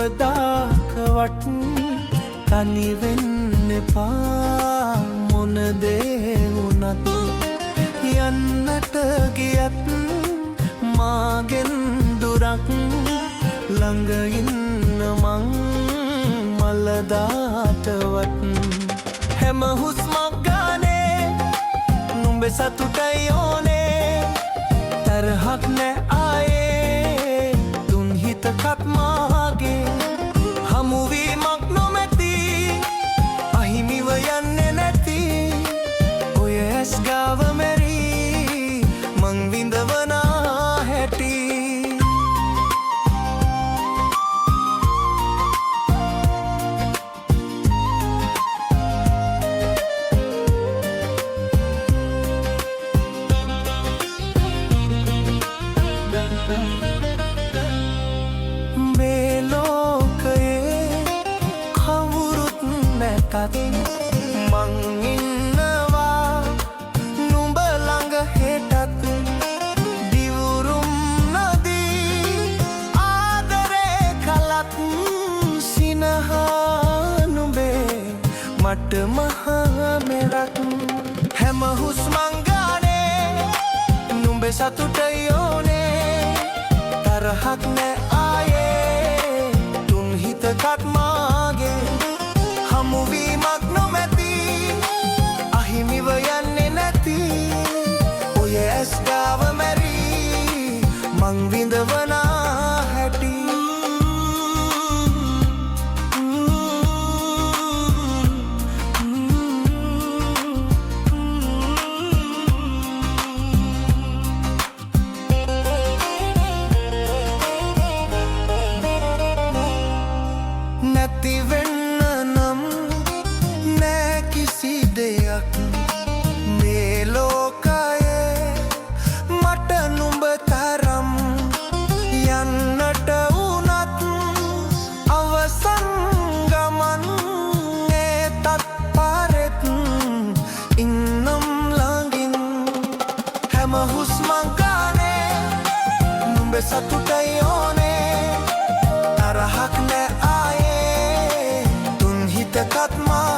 කවදාකවත් තනි වෙන්න එපා මොන දේ වුණත් යන්නට ගියත් මාගෙන් දුරක් ළඟ ඉන්න මං මලදාටවත් හැම හුස්මක් ගානේ නුඹේ සතුටයි ඕනේ තරහක් නෑ ආයේ තුන් හිතකත් මාගේ හමුවීමක් නොමැති අහිමිව යන්නේ නැති ඔය ඇස් ගාව මැරී මං විඳවනා හැටි මේ ලෝකයේ කවුරුත් නැතත් මං ඉන්නවා නුඹ ළඟ හෙටත් දිවුරුම් නදී ආදරේ කලත් සිනහා නුඹේ මට මහා මෙරක් හැම හුස්මක් ගානේ නුඹේ සතුටයි ඕනේ තරහක් නෑ ආයේ තුන් හිතකත් මාගේ හමුවීමක් නොමැති අහිමිව යන්නේ නැති ඔය ඇස් ගාව මැරී මං විඳවනා හැටි නැති වෙන්න නම් නෑ කිසි දෙයක් මේ ලෝකයේ මට නුඹ තරම් යන්නට වුණත් අවසන් ගමන් ඒතත් පාරෙත් ඉන්නම් ළඟින් හැම හුස්මක් ගානේ නුඹ සතුටයි ඕනේ තරහක් නෑ ආයේ තුන් හිතකත් මා